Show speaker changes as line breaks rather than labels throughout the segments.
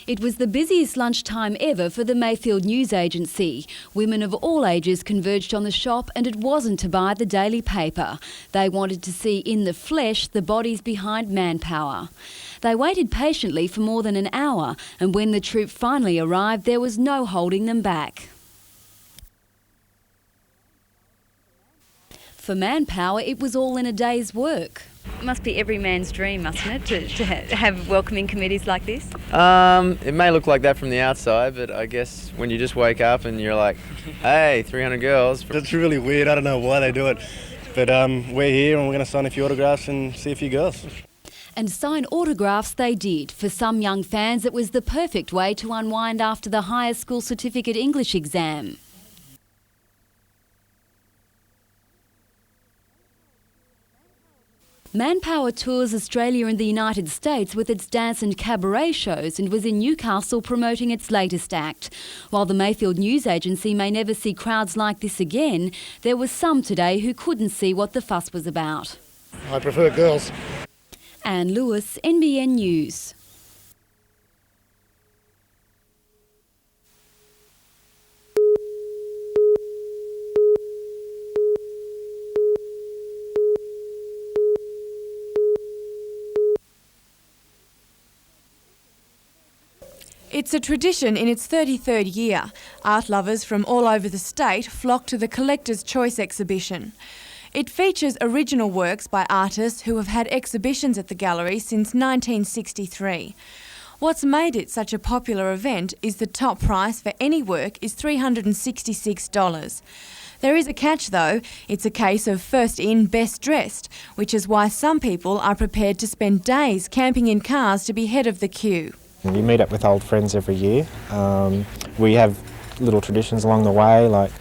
It was the busiest lunchtime ever for the Mayfield News Agency. Women of all ages converged on the shop, and it wasn't to buy the daily paper. They wanted to see in the flesh the bodies behind Manpower. They waited patiently for more than an hour, and when the troop finally arrived, there was no holding them back. For Manpower, it was all in a day's work. It must be every man's dream, mustn't it, to have welcoming committees like this?
It may look like that from the outside, but I guess when you just wake up and you're like, hey, 300 girls.
It's really weird. I don't know why they do it. But we're here and we're going to sign a few autographs and see a few girls.
And sign autographs they did. For some young fans, it was the perfect way to unwind after the higher school certificate English exam. Manpower tours Australia and the United States with its dance and cabaret shows and was in Newcastle promoting its latest act. While the Mayfield News Agency may never see crowds like this again, there were some today who couldn't see what the fuss was about.
I prefer girls.
Anne Lewis, NBN News.
It's a tradition in its 33rd year. Art lovers from all over the state flock to the Collector's Choice exhibition. It features original works by artists who have had exhibitions at the gallery since 1963. What's made it such a popular event is the top price for any work is $366. There is a catch though. It's a case of first in, best dressed, which is why some people are prepared to spend days camping in cars to be head of the queue.
You meet up with old friends every year. We have little traditions along the way, like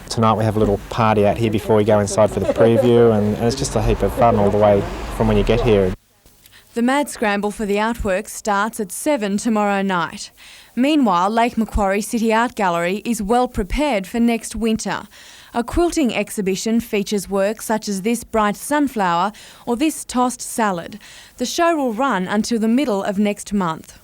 tonight we have a little party out here before we go inside for the preview, and it's just a heap of fun all the way from when you get here.
The mad scramble for the artwork starts at 7 tomorrow night. Meanwhile, Lake Macquarie City Art Gallery is well prepared for next winter. A quilting exhibition features work such as this bright sunflower or this tossed salad. The show will run until the middle of next month.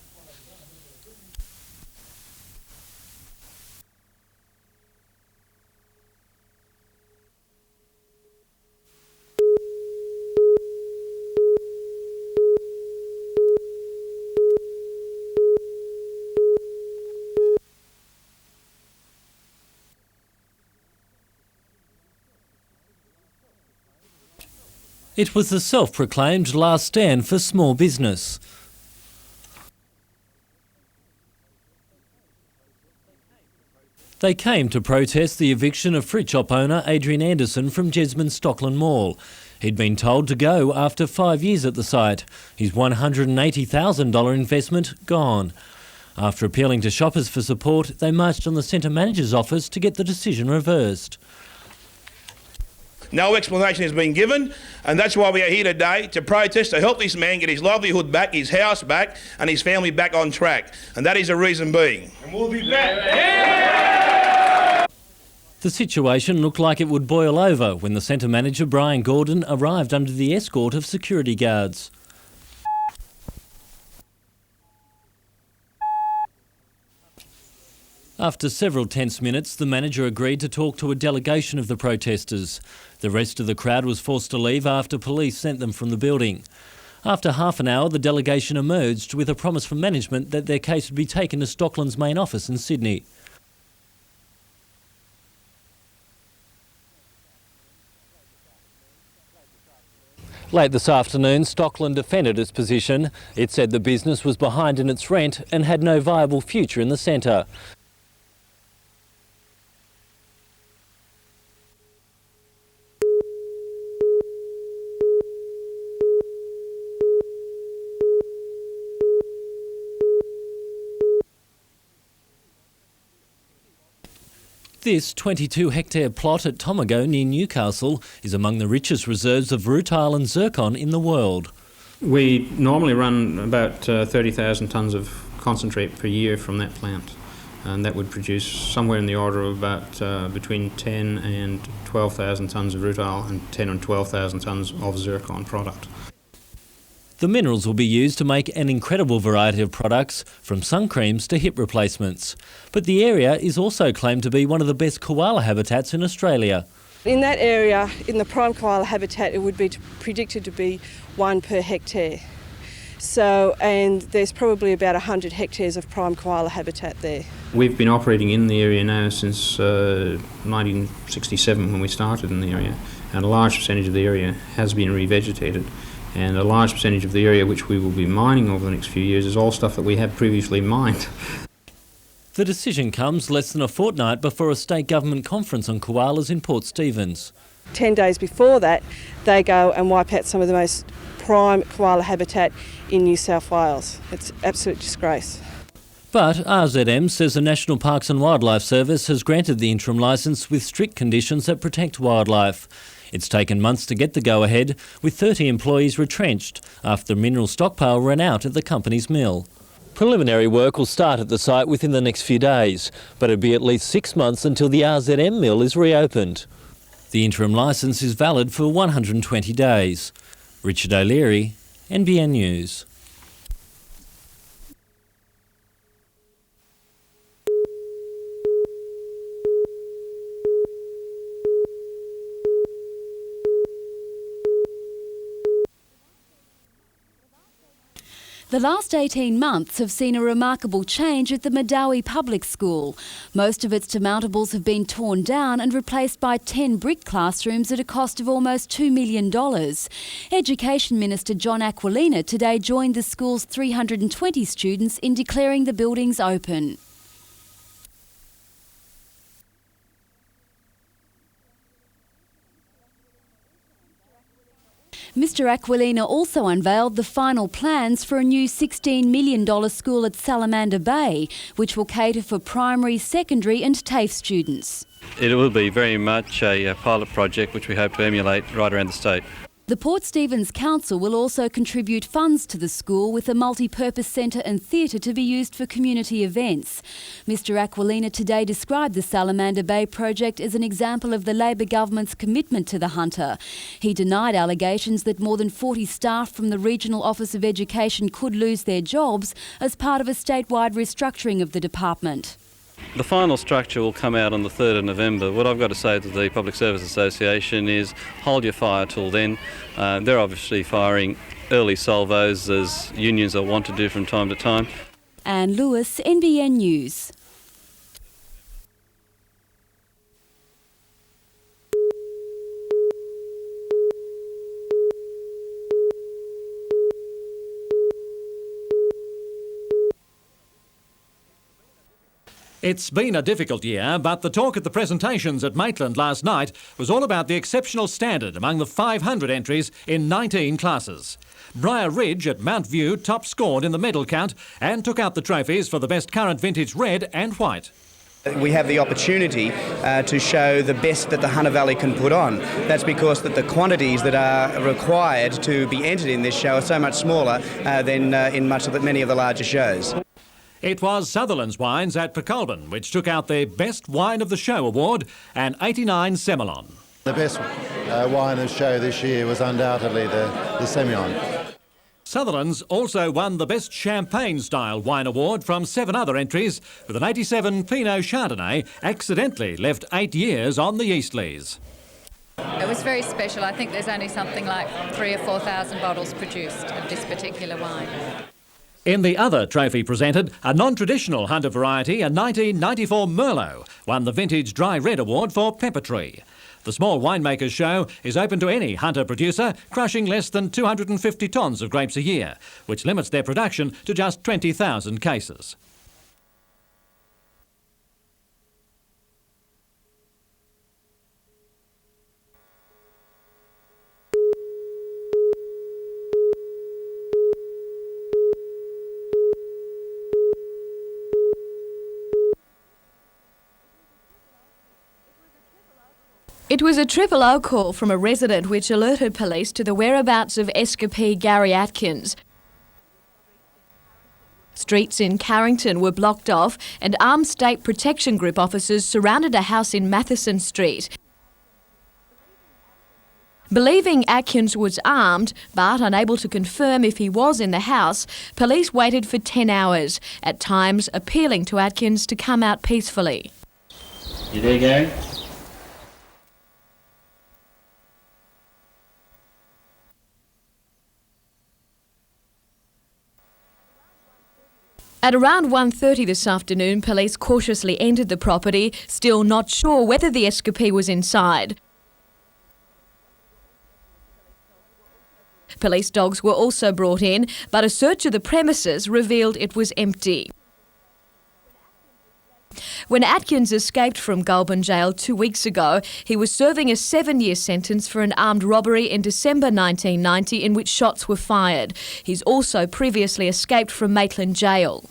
It was the self-proclaimed last stand for small business. They came to protest the eviction of fruit shop owner Adrian Anderson from Jesmond Stockland Mall. He'd been told to go after 5 years at the site. His $180,000 investment gone. After appealing to shoppers for support, they marched on the centre manager's office to get the decision reversed.
No explanation has been given, and that's why we are here today to protest, to help this man get his livelihood back, his house back and his family back on track. And that is the reason being. And we'll be back.
The situation looked like it would boil over when the centre manager, Brian Gordon, arrived under the escort of security guards. After several tense minutes, the manager agreed to talk to a delegation of the protesters. The rest of the crowd was forced to leave after police sent them from the building. After half an hour, the delegation emerged with a promise from management that their case would be taken to Stockland's main office in Sydney. Late this afternoon, Stockland defended its position. It said the business was behind in its rent and had no viable future in the centre. This 22-hectare plot at Tomago near Newcastle is among the richest reserves of rutile and zircon in the world.
We normally run about 30,000 tonnes of concentrate per year from that plant, and that would produce somewhere in the order of about between 10 and 12,000 tonnes of rutile and 10 and 12,000 tonnes of zircon product.
The minerals will be used to make an incredible variety of products, from sun creams to hip replacements. But the area is also claimed to be one of the best koala habitats in Australia.
In that area, in the prime koala habitat, it would be predicted to be 1 per hectare. So, and there's probably about 100 hectares of prime koala habitat there.
We've been operating in the area now since 1967 when we started in the area, and a large percentage of the area has been revegetated. And a large percentage of the area which we will be mining over the next few years is all stuff that we have previously mined.
The decision comes less than a fortnight before a state government conference on koalas in Port Stephens.
10 days before that, they go and wipe out some of the most prime koala habitat in New South Wales. It's an absolute disgrace.
But RZM says the National Parks and Wildlife Service has granted the interim licence with strict conditions that protect wildlife. It's taken months to get the go-ahead, with 30 employees retrenched after the mineral stockpile ran out at the company's mill. Preliminary work will start at the site within the next few days, but it'll be at least 6 months until the RZM mill is reopened. The interim licence is valid for 120 days. Richard O'Leary, NBN News.
The last 18 months have seen a remarkable change at the Madawi Public School. Most of its demountables have been torn down and replaced by 10 brick classrooms at a cost of almost $2 million. Education Minister John Aquilina today joined the school's 320 students in declaring the buildings open. Mr Aquilina also unveiled the final plans for a new $16 million school at Salamander Bay, which will cater for primary, secondary and TAFE students.
It will be very much a pilot project which we hope to emulate right around the state.
The Port Stephens Council will also contribute funds to the school with a multi-purpose centre and theatre to be used for community events. Mr Aquilina today described the Salamander Bay project as an example of the Labor government's commitment to the hunter. He denied allegations that more than 40 staff from the Regional Office of Education could lose their jobs as part of a statewide restructuring of the department.
The final structure will come out on the 3rd of November. What I've got to say to the Public Service Association is hold your fire till then. They're obviously firing early salvos, as unions will want to do from time to time.
Anne Lewis, NBN News.
It's been a difficult year, but the talk at the presentations at Maitland last night was all about the exceptional standard among the 500 entries in 19 classes. Briar Ridge at Mount View top scored in the medal count and took out the trophies for the best current vintage red and white.
We have the opportunity to show the best that the Hunter Valley can put on. That's because that the quantities that are required to be entered in this show are so much smaller than in many of the larger shows.
It was Sutherland's Wines at Pecolbin, which took out the Best Wine of the Show award, an 89 Semillon.
The best wine of the show this year was undoubtedly the Semillon.
Sutherland's also won the Best Champagne-style wine award from 7 other entries, with an 87 Pinot Chardonnay accidentally left 8 years on the Eastleys.
It was very special. I think there's only something like 3,000 or 4,000 bottles produced of this particular wine.
In the other trophy presented, a non-traditional Hunter variety, a 1994 Merlot, won the Vintage Dry Red Award for Pepper Tree. The small winemakers show is open to any Hunter producer crushing less than 250 tonnes of grapes a year, which limits their production to just 20,000 cases.
It was a 000 call from a resident which alerted police to the whereabouts of escapee Gary Atkins. Streets in Carrington were blocked off and armed State Protection Group officers surrounded a house in Matheson Street. Believing Atkins was armed, but unable to confirm if he was in the house, police waited for 10 hours, at times appealing to Atkins to come out peacefully.
You there, Gary?
At around 1:30 this afternoon, police cautiously entered the property, still not sure whether the escapee was inside. Police dogs were also brought in, but a search of the premises revealed it was empty. When Atkins escaped from Goulburn Jail 2 weeks ago, he was serving a 7-year sentence for an armed robbery in December 1990 in which shots were fired. He's also previously escaped from Maitland Jail.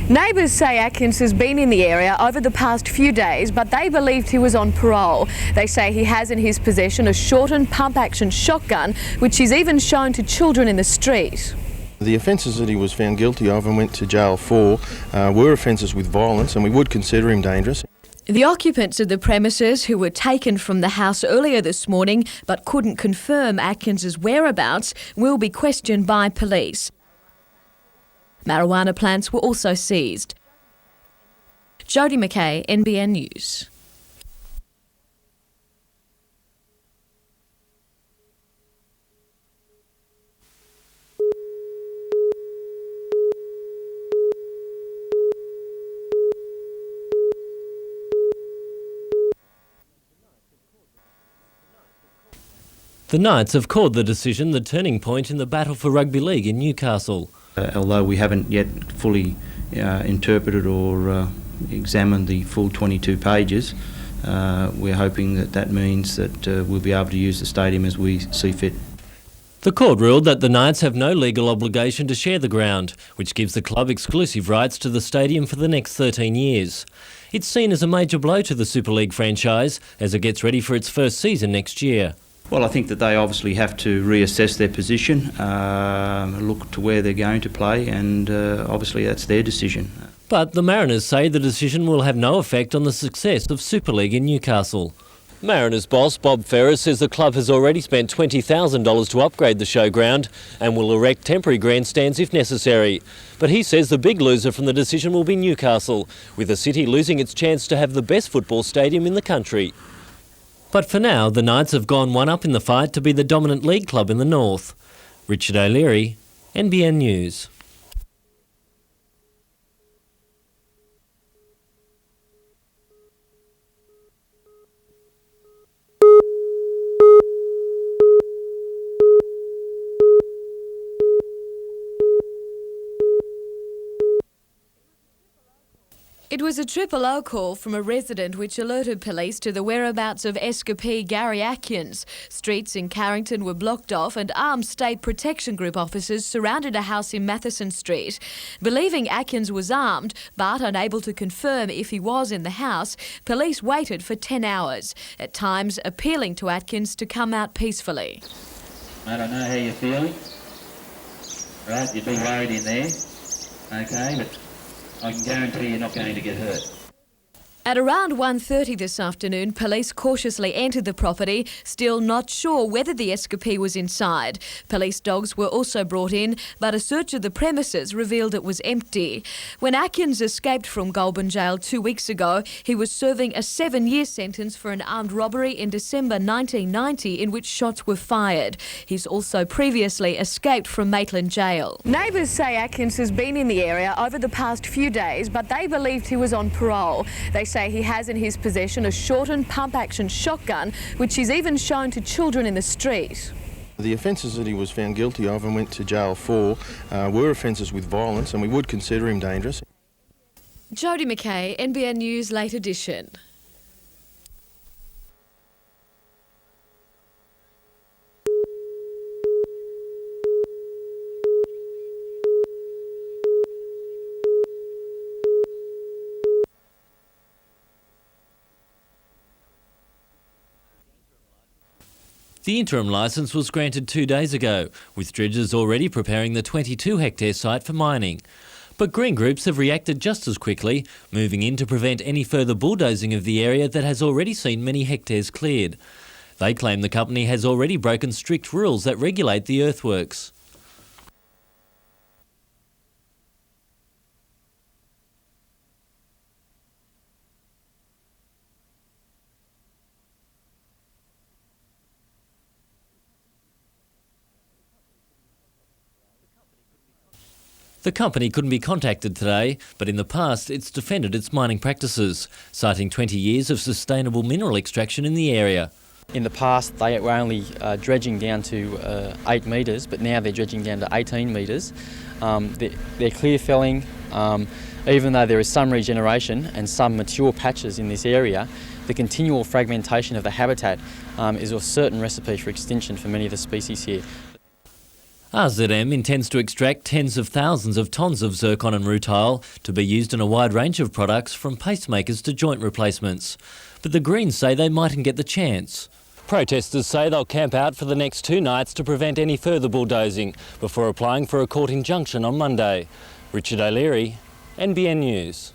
Neighbours say Atkins has been in the area over the past few days, but they believed he was on parole. They say he has in his possession a shortened pump-action shotgun, which he's even shown to children in the street.
The offences that he was found guilty of and went to jail for were offences with violence, and we would consider him dangerous.
The occupants of the premises, who were taken from the house earlier this morning but couldn't confirm Atkins's whereabouts, will be questioned by police. Marijuana plants were also seized. Jodie McKay, NBN News.
The Knights have called the decision the turning point in the battle for rugby league in Newcastle.
Although we haven't yet fully interpreted or examined the full 22 pages, we're hoping that that means that we'll be able to use the stadium as we see fit.
The court ruled that the Knights have no legal obligation to share the ground, which gives the club exclusive rights to the stadium for the next 13 years. It's seen as a major blow to the Super League franchise as it gets ready for its first season next year.
Well, I think that they obviously have to reassess their position, look to where they're going to play, and obviously that's their decision.
But the Mariners say the decision will have no effect on the success of Super League in Newcastle. Mariners boss Bob Ferris says the club has already spent $20,000 to upgrade the showground and will erect temporary grandstands if necessary. But he says the big loser from the decision will be Newcastle, with the city losing its chance to have the best football stadium in the country. But for now, the Knights have gone one up in the fight to be the dominant league club in the north. Richard O'Leary, NBN News.
It was a triple O call from a resident which alerted police to the whereabouts of escapee Gary Atkins. Streets in Carrington were blocked off and armed State Protection Group officers surrounded a house in Matheson Street. Believing Atkins was armed but unable to confirm if he was in the house, police waited for 10 hours, at times appealing to Atkins to come out peacefully.
I don't know how you're feeling. Right, you'd be worried in there. Okay, but I can guarantee you're not going to get hurt.
At around 1:30 this afternoon, police cautiously entered the property, still not sure whether the escapee was inside. Police dogs were also brought in, but a search of the premises revealed it was empty. When Atkins escaped from Goulburn Jail 2 weeks ago, he was serving a 7-year sentence for an armed robbery in December 1990 in which shots were fired. He's also previously escaped from Maitland Jail. Neighbours say Atkins has been in the area over the past few days, but they believed he was on parole. They say he has in his possession a shortened pump-action shotgun, which he's even shown to children in the street.
The offences that he was found guilty of and went to jail for were offences with violence, and we would consider him dangerous.
Jodie McKay, NBN News Late Edition.
The interim licence was granted 2 days ago, with dredgers already preparing the 22-hectare site for mining. But green groups have reacted just as quickly, moving in to prevent any further bulldozing of the area that has already seen many hectares cleared. They claim the company has already broken strict rules that regulate the earthworks. The company couldn't be contacted today, but in the past it's defended its mining practices, citing 20 years of sustainable mineral extraction in the area.
In the past they were only dredging down to 8 metres, but now they're dredging down to 18 metres. They're clear felling, even though there is some regeneration and some mature patches in this area, the continual fragmentation of the habitat is a certain recipe for extinction for many of the species here.
RZM intends to extract tens of thousands of tonnes of zircon and rutile to be used in a wide range of products from pacemakers to joint replacements. But the Greens say they mightn't get the chance. Protesters say they'll camp out for the next 2 nights to prevent any further bulldozing before applying for a court injunction on Monday. Richard O'Leary, NBN News.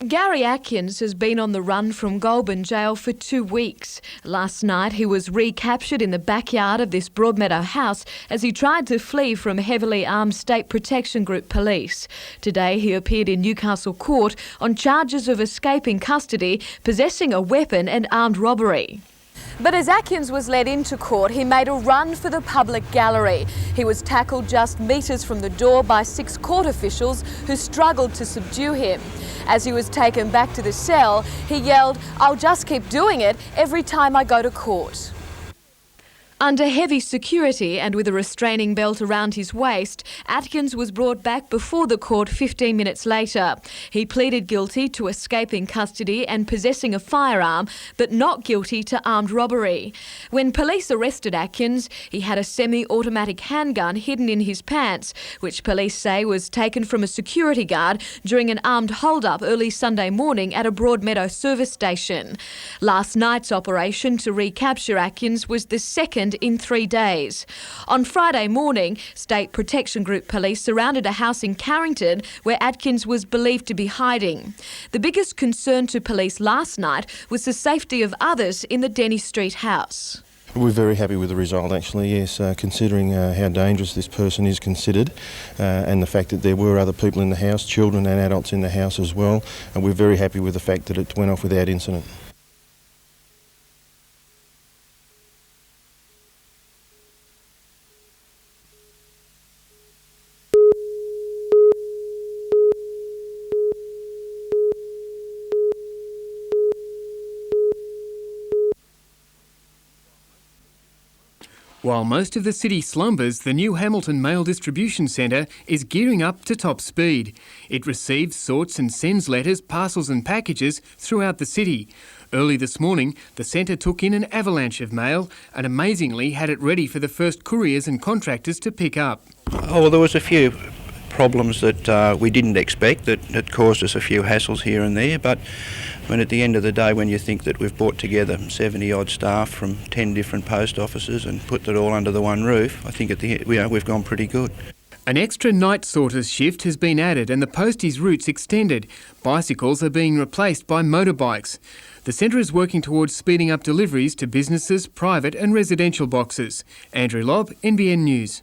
Gary Atkins has been on the run from Goulburn jail for 2 weeks. Last night he was recaptured in the backyard of this Broadmeadow house as he tried to flee from heavily armed State Protection Group police. Today he appeared in Newcastle Court on charges of escaping custody, possessing a weapon and armed robbery. But as Atkins was led into court, he made a run for the public gallery. He was tackled just metres from the door by 6 court officials who struggled to subdue him. As he was taken back to the cell, he yelled, "I'll just keep doing it every time I go to court." Under heavy security and with a restraining belt around his waist, Atkins was brought back before the court 15 minutes later. He pleaded guilty to escaping custody and possessing a firearm, but not guilty to armed robbery. When police arrested Atkins, he had a semi-automatic handgun hidden in his pants, which police say was taken from a security guard during an armed hold-up early Sunday morning at a Broadmeadow service station. Last night's operation to recapture Atkins was the second in 3 days. On Friday morning, State Protection Group police surrounded a house in Carrington where Atkins was believed to be hiding. The biggest concern to police last night was the safety of others in the Denny Street house.
We're very happy with the result, actually, yes, considering how dangerous this person is considered and the fact that there were other people in the house, children and adults in the house as well, and we're very happy with the fact that it went off without incident.
While most of the city slumbers, the new Hamilton Mail Distribution Centre is gearing up to top speed. It receives, sorts and sends letters, parcels and packages throughout the city. Early this morning, the centre took in an avalanche of mail and amazingly had it ready for the first couriers and contractors to pick up.
Oh, well, there was a few problems that we didn't expect that caused us a few hassles here and there, but when at the end of the day, when you think that we've brought together 70 odd staff from 10 different post offices and put it all under the one roof, I think at the end, we've gone pretty good.
An extra night sorters shift has been added and the posties' routes extended. Bicycles are being replaced by motorbikes. The centre is working towards speeding up deliveries to businesses, private and residential boxes. Andrew Lobb, NBN News.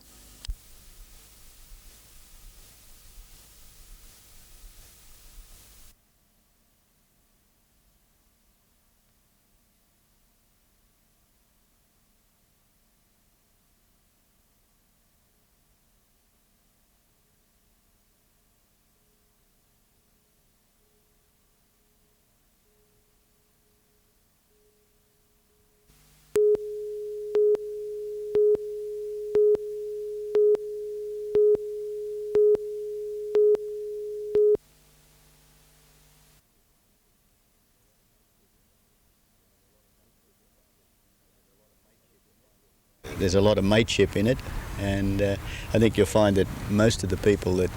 There's a lot of mateship in it, and I think you'll find that most of the people that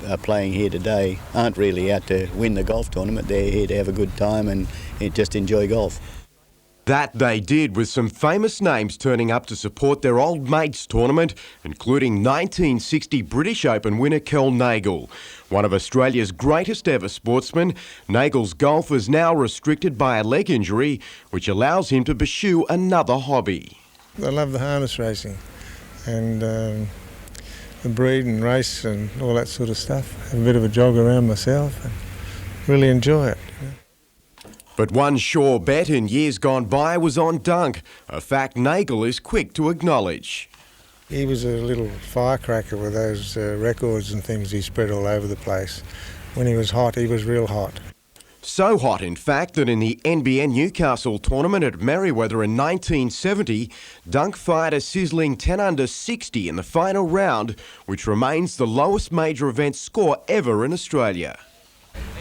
are playing here today aren't really out to win the golf tournament. They're here to have a good time and just enjoy golf.
That they did, with some famous names turning up to support their old mates tournament, including 1960 British Open winner Kel Nagle. One of Australia's greatest ever sportsmen, Nagle's golf is now restricted by a leg injury, which allows him to pursue another hobby.
I love the harness racing and the breed and race and all that sort of stuff. Have a bit of a jog around myself and really enjoy it.
But one sure bet in years gone by was on dunk, a fact Nagle is quick to acknowledge.
He was a little firecracker with those records and things he spread all over the place. When he was hot, he was real hot.
So hot, in fact, that in the NBN Newcastle tournament at Merewether in 1970, Dunk fired a sizzling 10 under 60 in the final round, which remains the lowest major event score ever in Australia.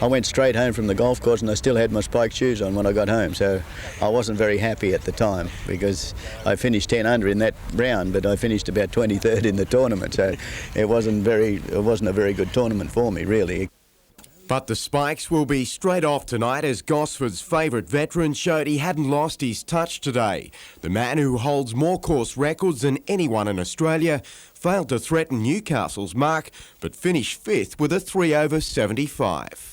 I went straight home from the golf course and I still had my spiked shoes on when I got home, so I wasn't very happy at the time because I finished 10 under in that round, but I finished about 23rd in the tournament, so it wasn't a very good tournament for me, really.
But the spikes will be straight off tonight as Gosford's favourite veteran showed he hadn't lost his touch today. The man who holds more course records than anyone in Australia failed to threaten Newcastle's mark but finished fifth with a 3 over 75.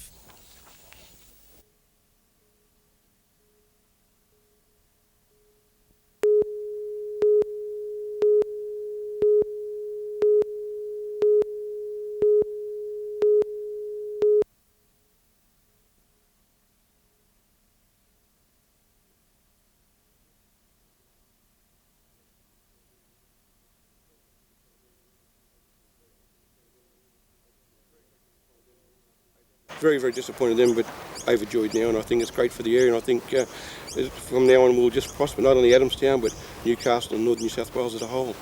Very, very disappointed in them, but
overjoyed now, and I think it's great for the area, and I think from now on we'll just prosper, not only Adamstown but Newcastle and Northern New South Wales as a whole.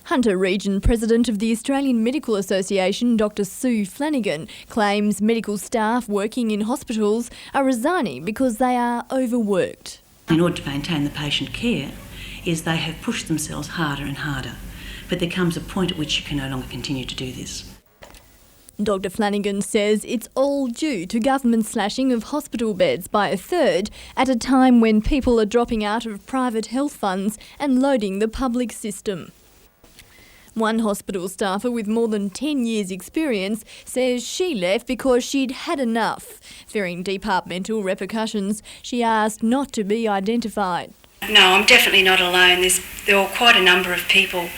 Hunter Region President of the Australian Medical Association, Dr Sue Flanagan, claims medical staff working in hospitals are resigning because they are overworked.
In order to maintain the patient care, is they have pushed themselves harder and harder. But there comes a point at which you can no longer continue to do this.
Dr Flanagan says it's all due to government slashing of hospital beds by a third at a time when people are dropping out of private health funds and loading the public system. One hospital staffer with more than 10 years' experience says she left because she'd had enough. Fearing departmental repercussions, she asked not to be identified.
No, I'm definitely not alone. There are quite a number of people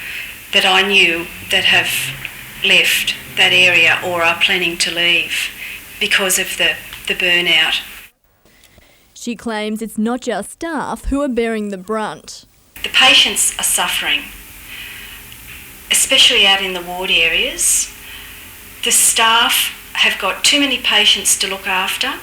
that I knew that have left that area or are planning to leave because of the burnout.
She claims it's not just staff who are bearing the brunt.
The patients are suffering, especially out in the ward areas. The staff have got too many patients to look after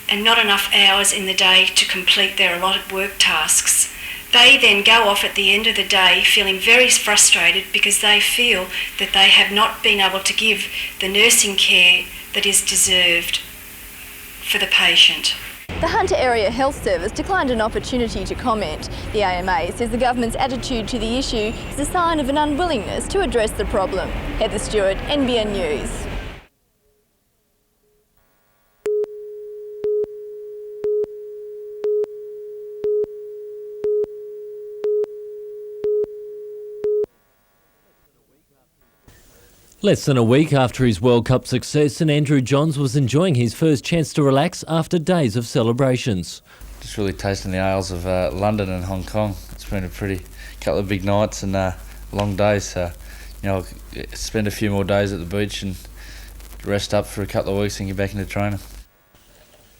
and not enough hours in the day to complete their allotted work tasks. They then go off at the end of the day feeling very frustrated because they feel that they have not been able to give the nursing care that is deserved for the patient.
The Hunter Area Health Service declined an opportunity to comment. The AMA says the government's attitude to the issue is a sign of an unwillingness to address the problem. Heather Stewart, NBN News.
Less than a week after his World Cup success, and Andrew Johns was enjoying his first chance to relax after days of celebrations.
Just really tasting the ales of London and Hong Kong. It's been a pretty couple of big nights and long days. So, I'll spend a few more days at the beach and rest up for a couple of weeks and get back into training.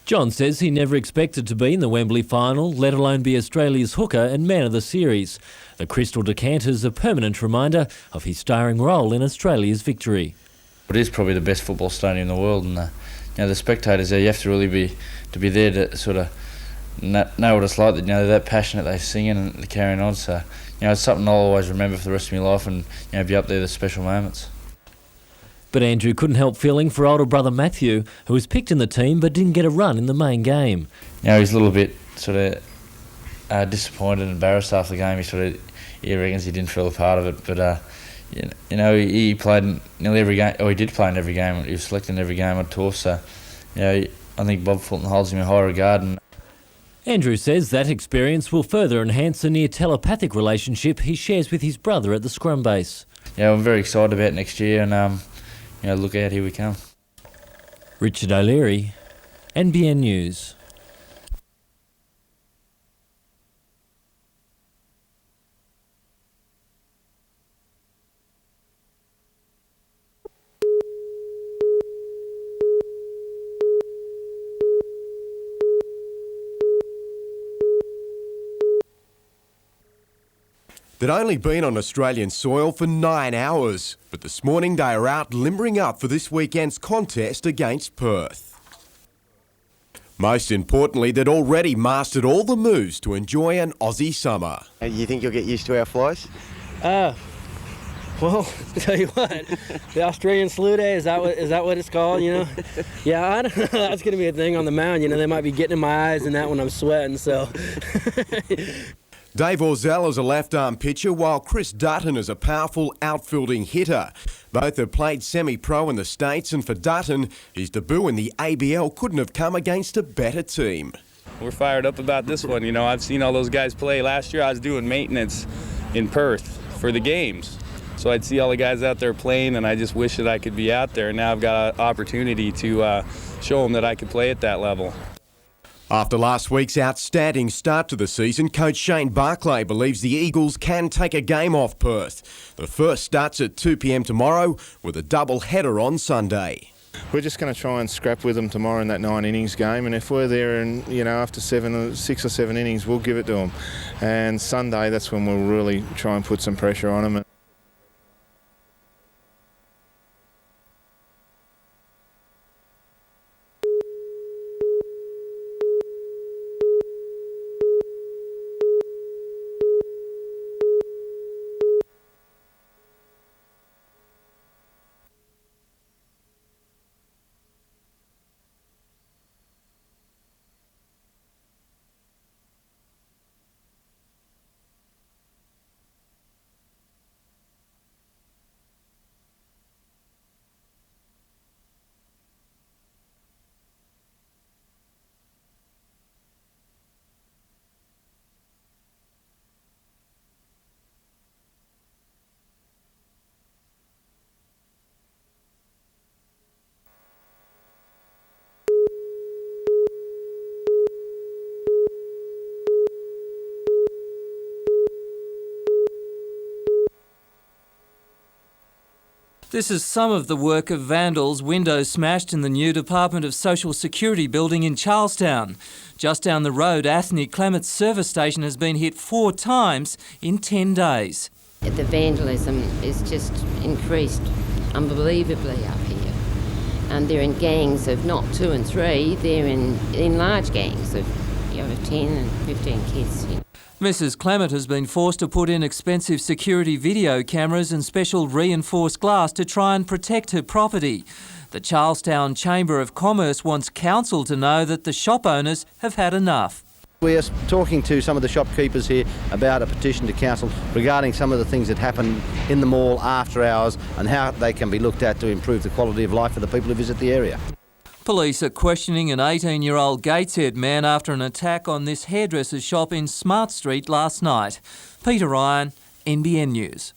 John says he never expected to be in the Wembley final, let alone be Australia's hooker and man of the series. The Crystal Decanter's a permanent reminder of his starring role in Australia's victory.
It is probably the best football stadium in the world, and the spectators there, you have to really be there to sort of know what it's like. That they're that passionate, they're singing and they're carrying on. So it's something I'll always remember for the rest of my life, and be up there, the special moments.
But Andrew couldn't help feeling for older brother Matthew, who was picked in the team but didn't get a run in the main game.
He's a little bit sort of disappointed and embarrassed after the game. He reckons he didn't feel a part of it, but he played in nearly every game. Or he did play in every game. He was selected in every game on tour. So I think Bob Fulton holds him in high regard. And
Andrew says that experience will further enhance the near telepathic relationship he shares with his brother at the scrum base.
I'm very excited about next year, and look out, here we come.
Richard O'Leary, NBN News.
They'd only been on Australian soil for 9 hours, but this morning they are out limbering up for this weekend's contest against Perth. Most importantly, they'd already mastered all the moves to enjoy an Aussie summer.
You think you'll get used to our flies?
Well, tell you what, the Australian slew day, is that what it's called, you know? Yeah, I don't know, that's going to be a thing on the mound, you know, they might be getting in my eyes and that when I'm sweating, so.
Dave Orzell is a left-arm pitcher, while Chris Dutton is a powerful outfielding hitter. Both have played semi-pro in the States, and for Dutton, his debut in the ABL couldn't have come against a better team.
We're fired up about this one, you know, I've seen all those guys play. Last year I was doing maintenance in Perth for the games. So I'd see all the guys out there playing, and I just wish that I could be out there. And now I've got an opportunity to show them that I could play at that level.
After last week's outstanding start to the season, coach Shane Barclay believes the Eagles can take a game off Perth. The first starts at 2 p.m. tomorrow with a double header on Sunday.
We're just going to try and scrap with them tomorrow in that 9 innings game, and if we're there and, you know, after 6 or 7 innings, we'll give it to them. And Sunday, that's when we'll really try and put some pressure on them.
This is some of the work of vandals, windows smashed in the new Department of Social Security building in Charlestown. Just down the road, Anthony Clement's service station has been hit 4 times in 10 days.
The vandalism is just increased unbelievably up here. And they're in gangs of not 2 and 3, they're in large gangs of 10 and 15 kids.
Mrs. Clement has been forced to put in expensive security video cameras and special reinforced glass to try and protect her property. The Charlestown Chamber of Commerce wants council to know that the shop owners have had enough.
We are talking to some of the shopkeepers here about a petition to council regarding some of the things that happen in the mall after hours and how they can be looked at to improve the quality of life for the people who visit the area.
Police are questioning an 18-year-old Gateshead man after an attack on this hairdresser's shop in Smart Street last night. Peter Ryan, NBN News.